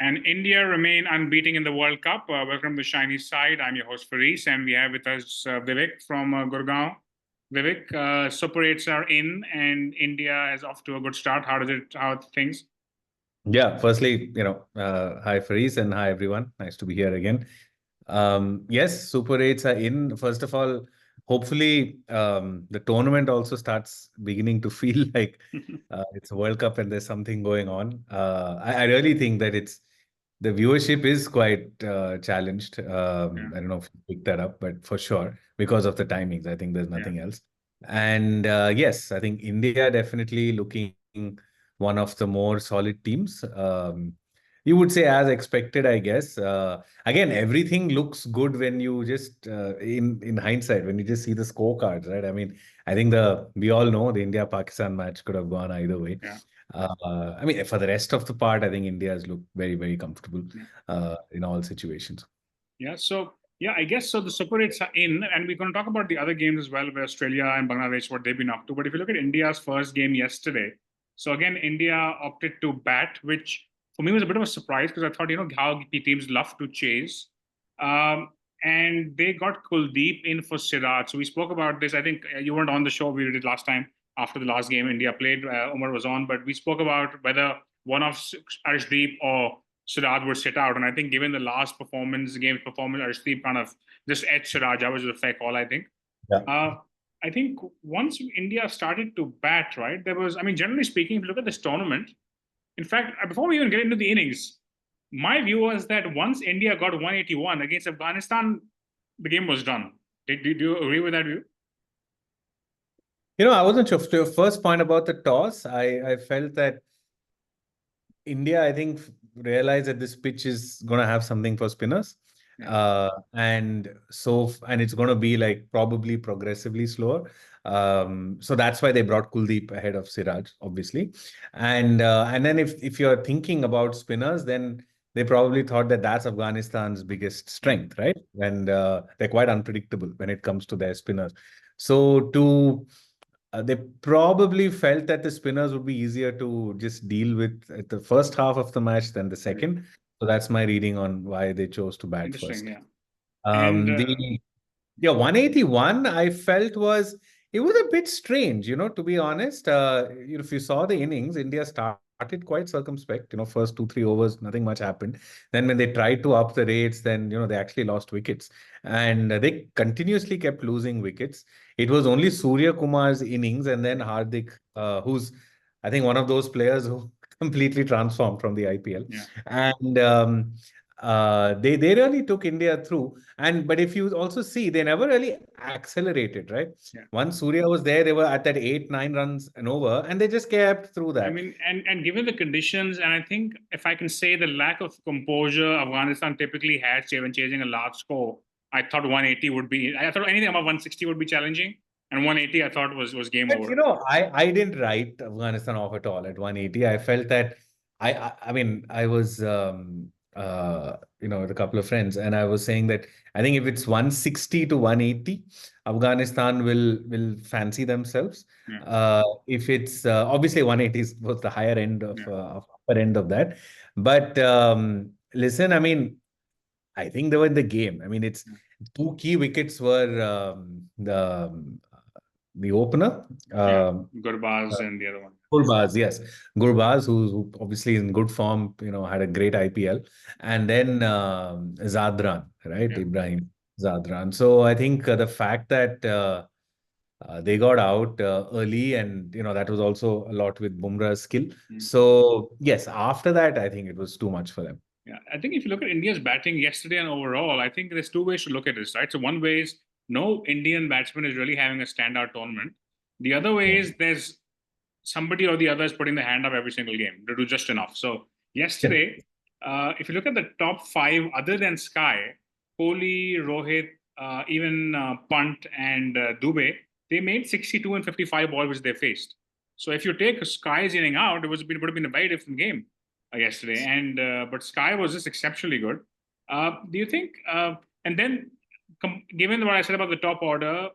And India remain unbeaten in the World Cup. Welcome to the shiny side. I'm your host Faris, and we have with us Vivek from Gurgaon. Vivek, Super 8s are in, and India is off to a good start. How are things? Yeah, firstly, hi Faris and hi everyone. Nice to be here again. Yes, Super 8s are in. First of all, hopefully the tournament also starts beginning to feel like it's a World Cup and there's something going on. I really think that the viewership is quite challenged. Yeah, I don't know if you picked that up, but for sure, because of the timings, I think there's yeah, nothing else. And yes, I think India definitely looking one of the more solid teams. You would say as expected, I guess. Again, everything looks good when you just in hindsight when you just see the scorecards, right? I mean, I think the we all know the India-Pakistan match could have gone either way. yeah, I mean, for the rest of the part, I think India has looked very, very comfortable yeah. in all situations. Yeah. So yeah, I guess so. The Super 8s are in, and we're going to talk about the other games as well, where Australia and Bangladesh what they've been up to. But if you look at India's first game yesterday, so again India opted to bat, which for me was a bit of a surprise because I thought how the teams love to chase, um, and they got Kuldeep in for Siraj. So we spoke about this. I think you weren't on the show. We did it last time after the last game India played. Umar was on, but we spoke about whether one of Arshdeep or Siraj would sit out. And I think given the last game performance, Arshdeep kind of just edged Siraj. That was a fair call, I think. Yeah. Uh, I think once India started to bat, right, there was, I mean, generally speaking, if you look at this tournament, in fact, before we even get into the innings, my view was that once India got 181 against Afghanistan, the game was done. Do you agree with that view? I wasn't sure. To your first point about the toss, I felt that India, I think, realized that this pitch is going to have something for spinners. Yeah, And it's going to be like probably progressively slower. So that's why they brought Kuldeep ahead of Siraj, obviously. And then if you're thinking about spinners, then they probably thought that that's Afghanistan's biggest yeah, strength, right? And they're quite unpredictable when it comes to their spinners. So they probably felt that the spinners would be easier to just deal with at the first half of the match than the right. second. So that's my reading on why they chose to bat Interesting, first. yeah. And The Yeah, 181 I felt it was a bit strange, to be honest. If you saw the innings, India started quite circumspect, first 2, 3 overs, nothing much happened. Then when they tried to up the rates, then, they actually lost wickets. And they continuously kept losing wickets. It was only Surya Kumar's innings and then Hardik, who's, I think, one of those players who completely transformed from the IPL. yeah, And they really took India through. But if you also see, they never really accelerated, right? yeah. Once Surya was there, they were at that 8, 9 runs and over, and they just kept through I that. mean, and given the conditions, and I think if I can say the lack of composure Afghanistan typically has when chasing a large score, I thought 180 would be. I thought anything above 160 would be challenging, and 180 I thought was game But over. I didn't write Afghanistan off at all at 180. I felt that I mean I was with a couple of friends, and I was saying that I think if it's 160 to 180, Afghanistan will fancy themselves. Yeah, If it's obviously 180 was the higher end yeah, of upper end of that. But listen, I mean, I think they were in the game. I mean, it's yeah, two key wickets were the opener, yeah. um, uh, Gurbaz and the other one. Gurbaz, yes. Gurbaz, who obviously is in good form, had a great IPL. And then Zadran, right? Yeah, Ibrahim Zadran. So I think the fact that they got out early, and that was also a lot with Bumrah's skill. mm, So yes, after that, I think it was too much for them. yeah. I think if you look at India's batting yesterday and overall, I think there's two ways to look at this, right? So one way is no Indian batsman is really having a standout tournament. The other way Yeah. is there's somebody or the other is putting the hand up every single game to do just enough. So yesterday, if you look at the top five, other than Sky, Kohli, Rohit, even Punt and Dubey, they made 62 and 55 balls which they faced. So if you take Sky's inning out, would have been a very different game yesterday. And but Sky was just exceptionally good. Do you think? And then, given what I said about the top order,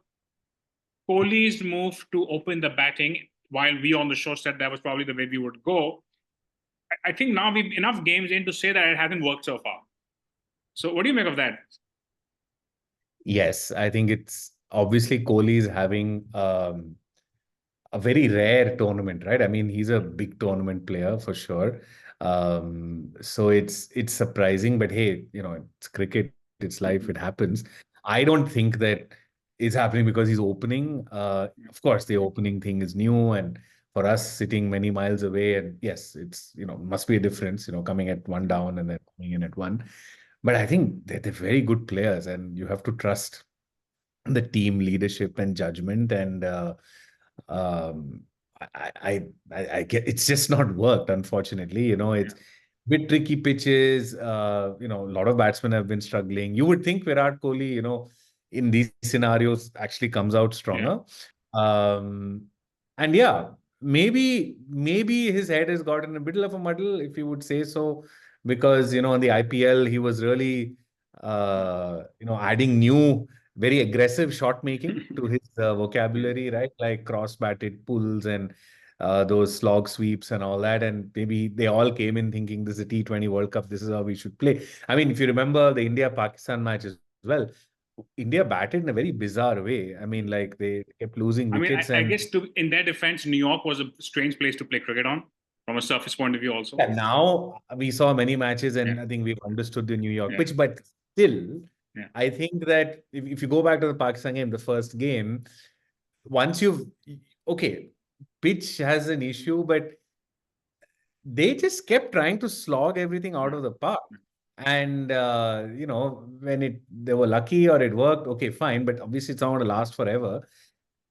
Kohli's move to open the batting, while we on the show said that was probably the way we would go, I think now we've enough games in to say that it hasn't worked so far. So what do you make of that? Yes, I think it's obviously Kohli is having a very rare tournament, right? I mean, he's a big tournament player for sure. So it's surprising, but hey, it's cricket, it's life, it happens. I don't think that it's happening because he's opening. Of course, the opening thing is new, and for us sitting many miles away, and yes, it's must be a difference, coming at one down and then coming in at one. But I think they're very good players, and you have to trust the team leadership and judgment. And um, I get it's just not worked, unfortunately. Yeah. It's bit tricky pitches. A lot of batsmen have been struggling. You would think Virat Kohli, in these scenarios actually comes out Yeah. stronger. Um, and yeah, maybe his head has got in a bit of a muddle, if you would say so, because on the IPL he was really adding new very aggressive shot making to his vocabulary, right? Like cross batted pulls and those slog sweeps and all that. And maybe they all came in thinking this is a T20 World Cup. This is how we should play. I mean, if you remember the India-Pakistan match as well, India batted in a very bizarre way. I mean, like they kept losing I mean, wickets I and guess in their defense, New York was a strange place to play cricket on from a surface point of view also. yeah, now we saw many matches Yeah. and I think we've understood the New York Yeah. pitch, but still, Yeah. I think that if you go back to the Pakistan game, the first game, once okay, pitch has an issue, but they just kept trying to slog everything out Yeah. of the park. And when they were lucky or it worked, okay, fine. But obviously it's not going to last forever.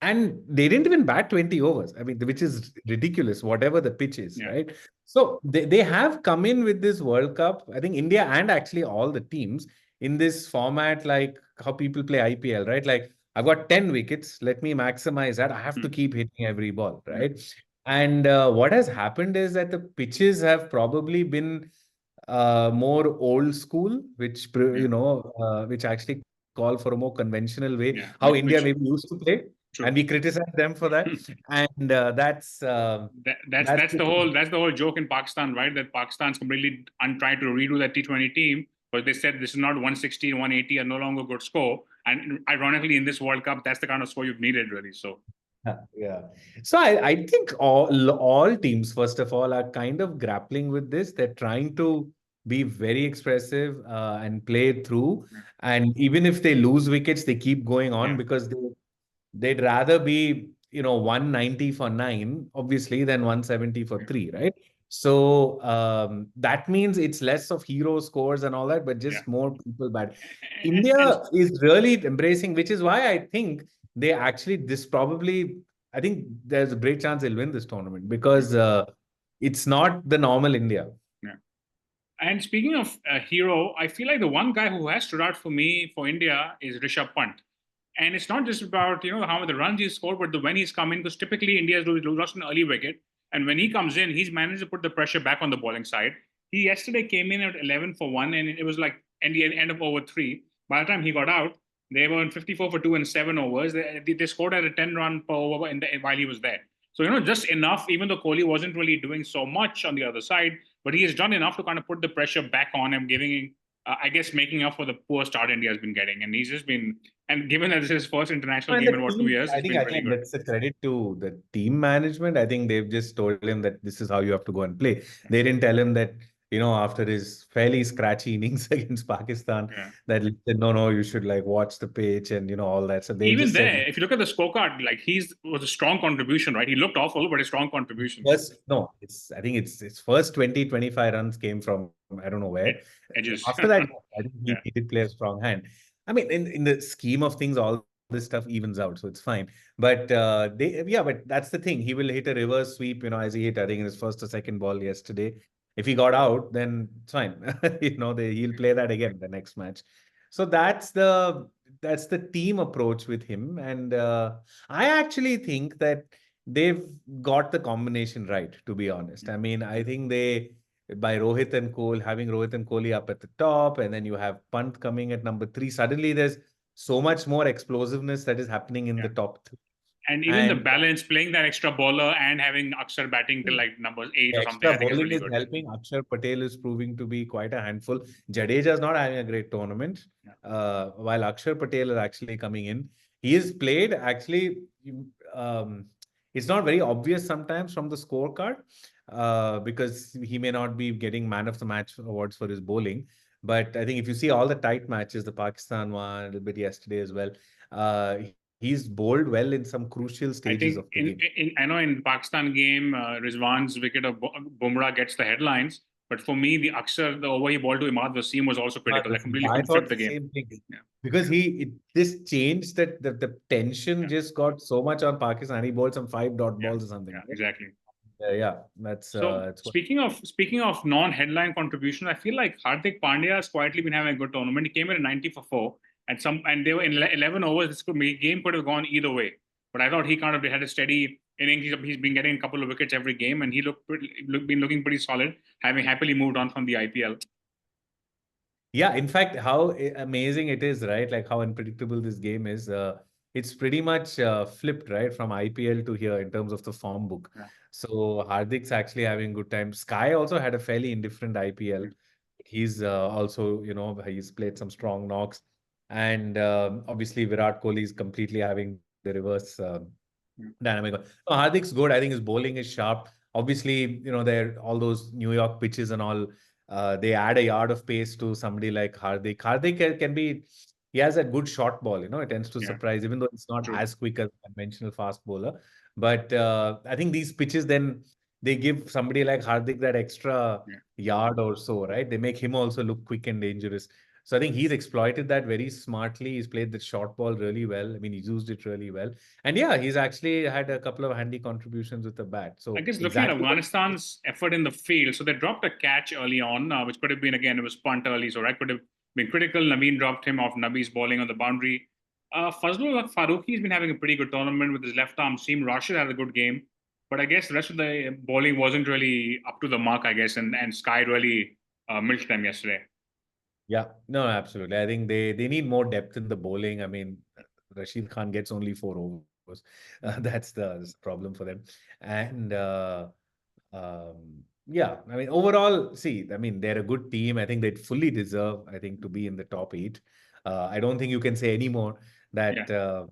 And they didn't even bat 20 overs. I mean, which is ridiculous, whatever the pitch is, Yeah. right? So they have come in with this World Cup. I think India and actually all the teams in this format, like how people play IPL, right? Like I've got 10 wickets. Let me maximize that. I have to keep hitting every ball, right? And what has happened is that the pitches have probably been more old school, which actually call for a more conventional way, Yeah. how India maybe used to play, True. and we criticize them for that. And that's that's the the thing. whole joke in Pakistan, right? That Pakistan's completely trying to redo that T20 team, but they said this is not 160 and 180 are no longer good score. And ironically, in this World Cup, that's the kind of score you've needed, really. So Yeah. So I think all teams, first of all, are kind of grappling with this. They're trying to be very expressive and play it through. And even if they lose wickets, they keep going on because they'd rather be, 190 for 9, obviously, than 170 for 3, right? So that means it's less of hero scores and all that, but just more people bad. India is really embracing, which is why I think they actually, I think there's a great chance they'll win this tournament because it's not the normal India. Yeah. And speaking of hero, I feel like the one guy who has stood out for me for India is Rishabh Pant. And it's not just about how many runs he scored, but when he's come in, because typically India has lost an early wicket, and when he comes in, he's managed to put the pressure back on the bowling side. He yesterday came in at 11 for 1, and it was like end of over 3. By the time he got out, they were in 54 for 2 in 7 overs. They scored at a 10-run per over while he was there. So just enough. Even though Kohli wasn't really doing so much on the other side, but he has done enough to kind of put the pressure back on him, giving I guess making up for the poor start India has been getting. And he's just been, and given that this is his first international And game the in what, 2 years, I it's think been really again good. that's a credit to the team management. I think they've just told him that this is how you have to go and play. They didn't tell him that, after his fairly scratchy innings against Pakistan, Yeah. that no, you should like watch the pitch and all that. So they Even just said there, if you look at the scorecard, like was a strong contribution, right? He looked awful, but a strong contribution. I think it's first 20, 25 runs came from I don't know where. Edges. After that, I think Yeah. he did play a strong hand. I mean, in the scheme of things, all this stuff evens out, so it's fine. But but that's the thing. He will hit a reverse sweep, as he hit, I think, in his first or second ball yesterday. If he got out, then it's fine. He'll play that again the next match. So that's the team approach with him. And I actually think that they've got the combination right, to be honest. I mean, I think by having Rohit and Kohli up at the top, and then you have Pant coming at number 3. Suddenly there's so much more explosiveness that is happening in the top 3. And even the And balance, playing that extra bowler and having Akshar batting till like number 8 the or something, extra I think is bowling really is good. helping. Akshar Patel is proving to be quite a handful. Jadeja is not having a great tournament, while Akshar Patel is actually coming in. He is played actually. Um, it's not very obvious sometimes from the scorecard because he may not be getting man of the match awards for his bowling. But I think if you see all the tight matches, the Pakistan one, a little bit yesterday as well, he's bowled well in some crucial I stages of think the game. I know in Pakistan game, Rizwan's wicket of Bumrah gets the headlines. But for me, the Akshar, the over he balled to Imad Wasim was also critical. That completely I could flip thought the the game. same thing Yeah, because this changed that the tension yeah, just got so much on Pakistan. He bowled some 5 dot yeah, balls or something, yeah, right? exactly. Yeah, that's So it's what. speaking of non-headline contribution, I feel like Hardik Pandya has quietly been having a good tournament. He came in at 90 for 4, and they were in 11 overs. Game could have gone either way. But I thought he kind of had a steady innings. He's been getting a couple of wickets every game, and he been looking pretty solid, having happily moved on from the IPL. Yeah, in fact, how amazing it is, right? Like how unpredictable this game is. It's pretty much flipped, right, from IPL to here in terms of the form book. Yeah, So Hardik's actually having good time. Sky also had a fairly indifferent IPL. yeah, He's also, he's played some strong knocks. And obviously Virat Kohli is completely having the reverse yeah, dynamic. No, Hardik's good. I think his bowling is sharp. Obviously, there all those New York pitches and all. They add a yard of pace to somebody like Hardik. Hardik can be. He has a good short ball. It tends to yeah, surprise, even though it's not true. as quick as a conventional fast bowler. But I think these pitches then they give somebody like Hardik that extra Yeah. yard or so, right? They make him also look quick and dangerous. So I think he's exploited that very smartly. He's played the short ball really well. I mean, he's used it really well. And yeah, he's actually had a couple of handy contributions with the bat. I So guess looking at exactly what. Afghanistan's effort in the field, so they dropped a catch early on, which could have been again it was punt early, so that could have been critical. Naveen dropped him off Nabi's bowling on the boundary. Fazlul Farooqi's been having a pretty good tournament with his left arm seam. Rashid had a good game, but I guess the rest of the bowling wasn't really up to the mark, I guess, and Sky really milked them yesterday. Yeah, no, absolutely. I think they need more depth in the bowling. I mean, Rashid Khan gets only 4 overs. That's the problem for them. And yeah, I mean, overall, see, I mean, they're a good team. I think they fully deserve, I think, to be in the top 8. I don't think you can say anymore Yeah. that,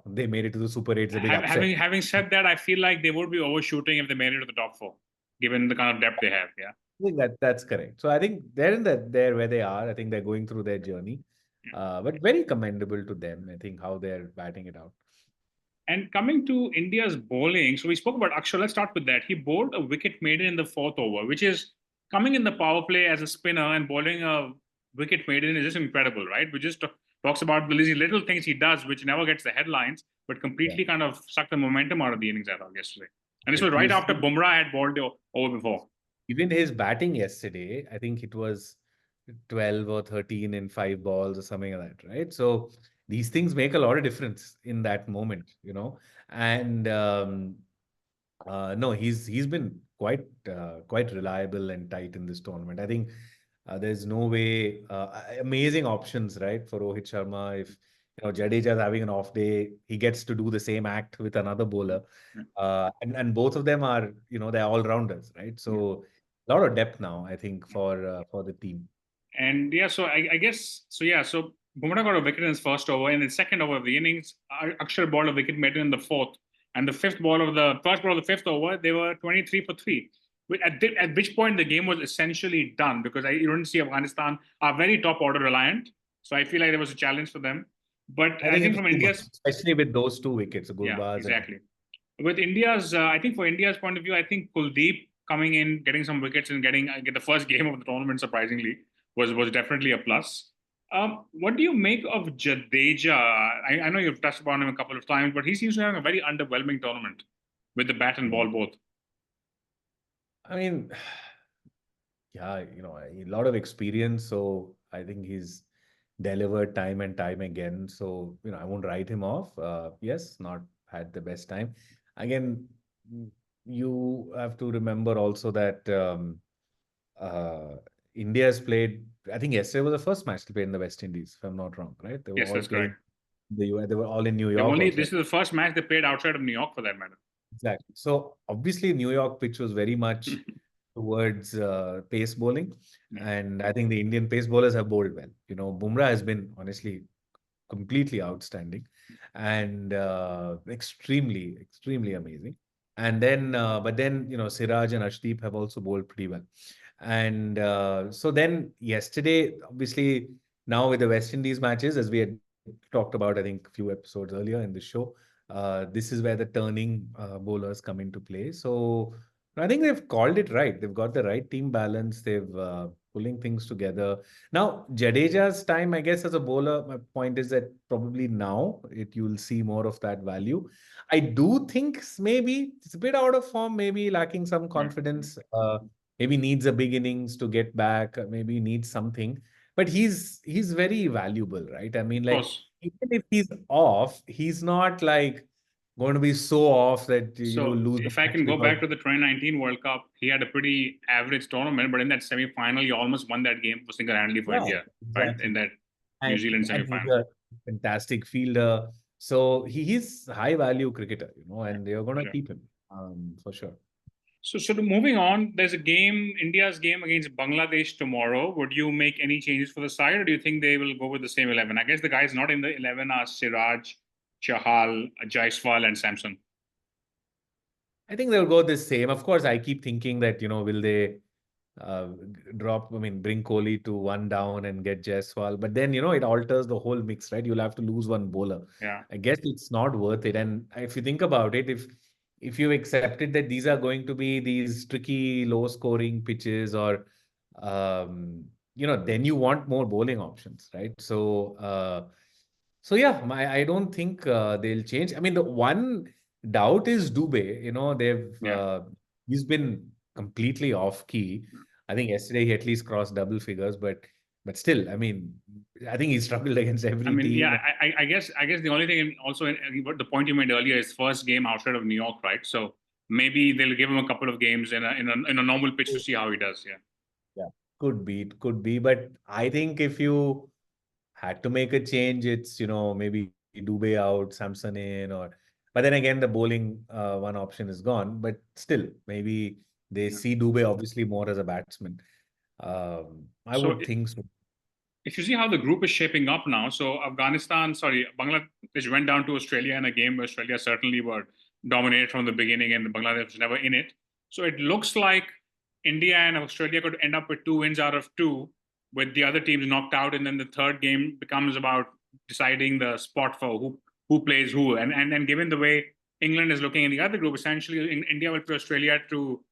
they made it to the Super 8. It's a big upset. Having said that, I feel like they would be overshooting if they made it to the top 4, given the kind of depth they have. Yeah. I think that's correct. So I think they're where they are. I think they're going through their journey. But very commendable to them. I think how they're batting it out. And coming to India's bowling, so we spoke about Akshar. Let's start with that. He bowled a wicket maiden in the 4th over, which is coming in the power play as a spinner and bowling a wicket maiden is just incredible, right? We just talks about the little things he does, which never gets the headlines, but Yeah. completely kind of sucked the momentum out of the innings I thought yesterday. And this If was you right after see Bumrah had bowled over before. even his batting yesterday, I think it was 12 or 13 in 5 balls or something like that, right? So these things make a lot of difference in that moment. And no, he's been quite reliable and tight in this tournament. I think there's no way amazing options, right, for Rohit Sharma. If Jadeja is having an off day, he gets to do the same act with another bowler. Yeah. And both of them are, they're all rounders, right? Yeah. So a lot of depth now, I think, for the team. And yeah, so I guess so. Yeah, so Bumrah got a wicket in his 1st over. In the 2nd over of the innings, Akshar bowled a wicket maiden in the 4th, and the first ball of the 5th over, they were 23 for 3. At which point the game was essentially done because you don't see Afghanistan are very top order reliant. So I feel like there was a challenge for them. But I I think think it's from too much, India's especially with those 2 wickets, yeah, Gurbaz and exactly. With India's, I think for India's point of view, I think Kuldeep coming in, getting some wickets, and get the first game of the tournament, surprisingly, was definitely a plus. What do you make of Jadeja? I know you've touched upon him a couple of times, but he seems to have a very underwhelming tournament with the bat and yeah. ball both. I mean, yeah, a lot of experience. So I think he's delivered time and time again. So, I won't write him off. Yes, not had the best time. Again, you have to remember also that uh, India has played, I think yesterday was the first match to play in the West Indies, if I'm not wrong, right? They were Yes, all that's correct. playing. the US. They were all in New They've York only also. this is the first match they played outside of New York for that matter. Exactly. So obviously, New York pitch was very much towards pace bowling, Yeah. and I think the Indian pace bowlers have bowled well. Bumrah has been honestly completely outstanding and extremely, extremely amazing. And then, but then, Siraj and Ashdeep have also bowled pretty well. And so then yesterday, obviously, now with the West Indies matches, as we had talked about, I think, a few episodes earlier in the show, this is where the turning bowlers come into play. So I think they've called it right. They've got the right team balance. They've pulling things together. Now, Jadeja's time, I guess, as a bowler, my point is that probably now you'll see more of that value. I do think maybe it's a bit out of form, maybe lacking some Yeah. confidence. Maybe needs a big innings to get back. Maybe needs something. But he's very valuable, right? I mean, Of like course. even if he's off, he's not like going to be so off that So lose the if I match can go because back to the 2019 World Cup, he had a pretty average tournament, but in that semi-final, he almost won that game for single-handedly for yeah, India, right? In exactly. that New And Zealand and he's semi-final. a fantastic fielder. So he's high value cricketer, and they're gonna Sure. keep him for sure. So moving on, there's a game, India's game against Bangladesh tomorrow. Would you make any changes for the side, or do you think they will go with the same 11? I guess the guys not in the 11 are Siraj, Chahal, Jaiswal, and Samson. I think they'll go the same. Of course, I keep thinking that, will they uh, bring Kohli to one down and get Jaiswal. But then, it alters the whole mix, right? You'll have to lose one bowler. Yeah. I guess it's not worth it. And if you think about it, if you accepted that these are going to be these tricky, low scoring pitches or, then you want more bowling options, right? So yeah, I don't think they'll change. I mean, the one doubt is Dubé. Yeah. He's been completely off key. I think yesterday he at least crossed double figures, but still, I mean, I think he struggled against I every mean, yeah, team. I guess the only thing also the point you made earlier is first game outside of New York, right? So maybe they'll give him a couple of games in a normal pitch to see how he does. Yeah. Yeah, could be. But I think if you had to make a change, it's maybe Dubé out, Samson in, but then again the bowling one option is gone. But still, maybe they Yeah. see Dubé obviously more as a batsman. I So would think so. if you see how the group is shaping up now, so Bangladesh went down to Australia in a game where Australia certainly were dominated from the beginning and Bangladesh was never in it. So it looks like India and Australia could end up with 2 wins out of 2, with the other teams knocked out, and then the third game becomes about deciding the spot for who plays who. And given the way England is looking in the other group, essentially India will play Australia to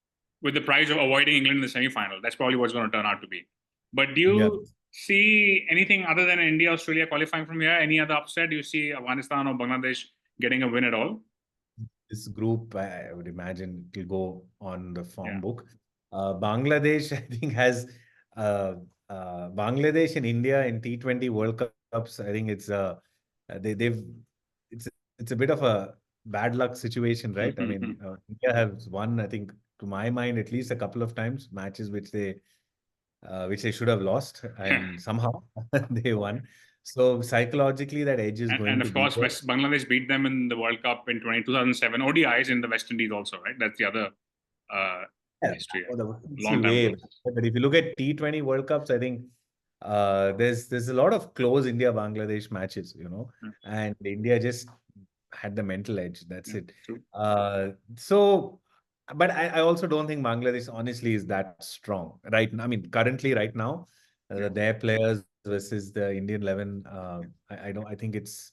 with the prize of avoiding England in the semi-final. That's probably what's going to turn out to be. But do Yeah, you see anything other than India, Australia qualifying from here? Any other upset? Do you see Afghanistan or Bangladesh getting a win at all? this group, I would imagine it will go on the Yeah. form book. Bangladesh, I think, has uh, Bangladesh and India in T20 World Cups. I think they've it's a bit of a bad luck situation, right? I mean, India has won, I think, to my mind, at least a couple of times matches which they should have lost, and somehow they won. So psychologically, that edge is And going to of be course, there. Bangladesh beat them in the World Cup in 2007 ODIs in the West Indies also, right? That's the other uh, Yeah, history. that was it's Long time way ago. back. But if you look at T20 World Cups, I think there's a lot of close India Bangladesh matches, Yeah, and India just had the mental edge. That's yeah, it. true. So, but I also don't think Bangladesh honestly is that strong, right? I mean, currently, right now, Yeah. their players versus the Indian 11, I don't. I think it's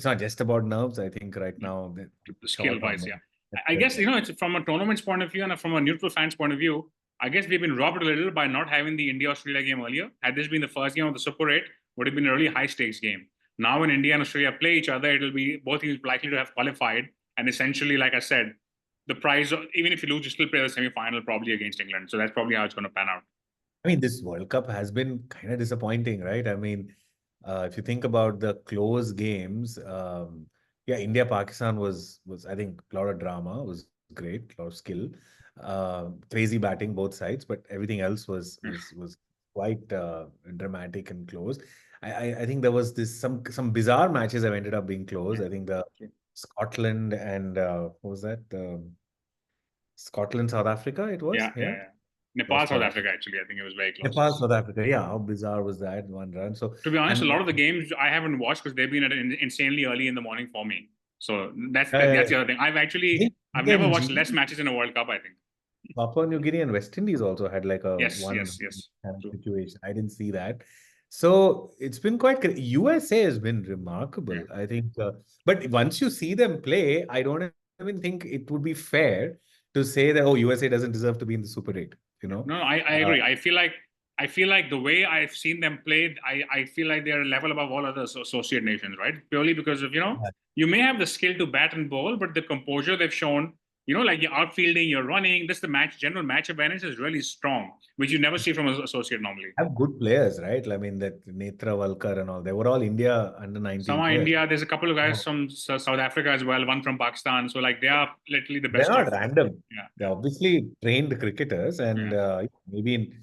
not just about nerves. I think right Yeah. now they're Skill short on wise, nerves. yeah. I guess it's from a tournament's point of view and from a neutral fan's point of view. I guess we've been robbed a little by not having the India Australia game earlier. Had this been the first game of the Super 8, would have been a really high stakes game. Now, when India and Australia play each other, it'll be both teams likely to have qualified, and essentially, like I said, the prize, even if you lose, you still play the semi final probably against England. So that's probably how it's going to pan out. I mean, this World Cup has been kind of disappointing, right? I mean, if you think about the close games, yeah, India Pakistan was I think a lot of drama, was great, a lot of skill, crazy batting both sides, but everything else was quite dramatic and close. I think there was this some bizarre matches have ended up being close. Yeah, I think the true. Scotland and what was that? Scotland, South Africa, it was, Yeah, yeah, yeah. yeah. That was Nepal, South quite Africa, actually, I think it was very close. Nepal, South Africa. Yeah, how bizarre was that one run? So, To be honest, a and lot of the games I haven't watched because they've been at insanely early in the morning for me. So that's I the other thing. think I've India never and watched G less matches in a World Cup, I think. Papua New Guinea and West Indies also had like a Yes, one yes, yes. kind of True. situation. I didn't see that. So it's been quite USA has been remarkable, Yeah. I think. But once you see them play, I don't even think it would be fair to say that, oh, USA doesn't deserve to be in the Super 8, you Yeah. know? No, no, I Uh, agree. I feel like the way I've seen them play, I feel like they're a level above all other associate nations, right? Purely because of, you may have the skill to bat and bowl, but the composure they've shown, like you're outfielding, you're running, this the general match awareness is really strong, which you never see from an associate normally. have good players, right? I mean, that Netra Valkar and all, they were all India under 19 Somehow players. India, there's a couple of guys Oh, from South Africa as well, one from Pakistan. So like they are literally the they're best of, not random. yeah, They're obviously trained cricketers and yeah, maybe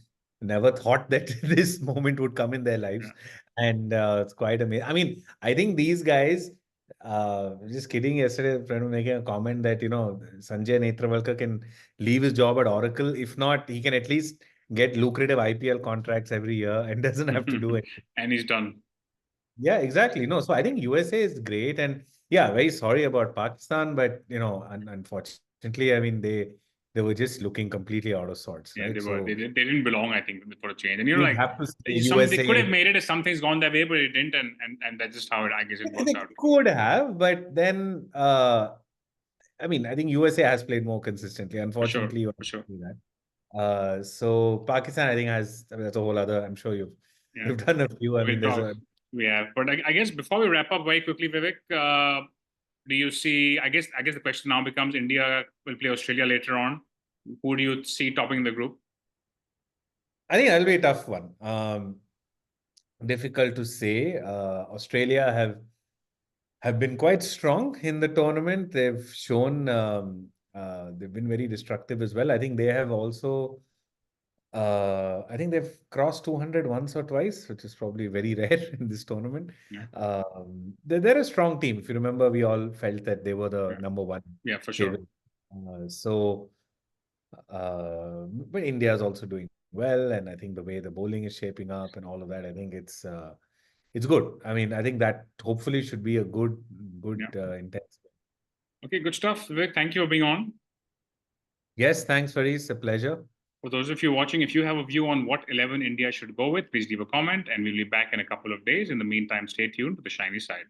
never thought that this moment would come in their lives. yeah. And it's quite amazing. I mean, I think these guys, just kidding, yesterday, a friend was making a comment that, Sanjay Netravalkar can leave his job at Oracle. If not, he can at least get lucrative IPL contracts every year and doesn't have to do it. And he's done. Yeah, exactly. No, so I think USA is great, and yeah, very sorry about Pakistan, but unfortunately, I mean they were just looking completely out of sorts, Yeah, they right? were. So They didn't belong, I think, for a change. And you'd like have to say they could have USA. made it if something's gone their way, but it didn't, and that's just how I guess it works They out. could have, but then I mean, I think USA has played more consistently. For sure, Unfortunately, you have for to sure. see that. So Pakistan, I think has I mean, that's a whole other. I'm sure Yeah, you've done a few. I we'll mean, there's talk. a We have, but I guess before we wrap up very quickly, Vivek, do you see? I guess the question now becomes: India will play Australia later on. Who do you see topping the group? I think that'll be a tough one. Difficult to say. Australia have been quite strong in the tournament. They've shown they've been very destructive as well. I think they have also. I think they've crossed 200 once or twice, which is probably very rare in this tournament. Yeah, They're a strong team. If you remember, we all felt that they were the yeah, number one yeah, for sure. favorite. So, but India is also doing well, and I think the way the bowling is shaping up and all of that, I think it's good. I mean, I think that hopefully should be a good Yeah. intense. Okay, good stuff, Vivek. Thank you for being on. Yes, thanks, Faris. A pleasure. For those of you watching, if you have a view on what 11 India should go with, please leave a comment, and we'll be back in a couple of days. In the meantime, stay tuned to the shiny side.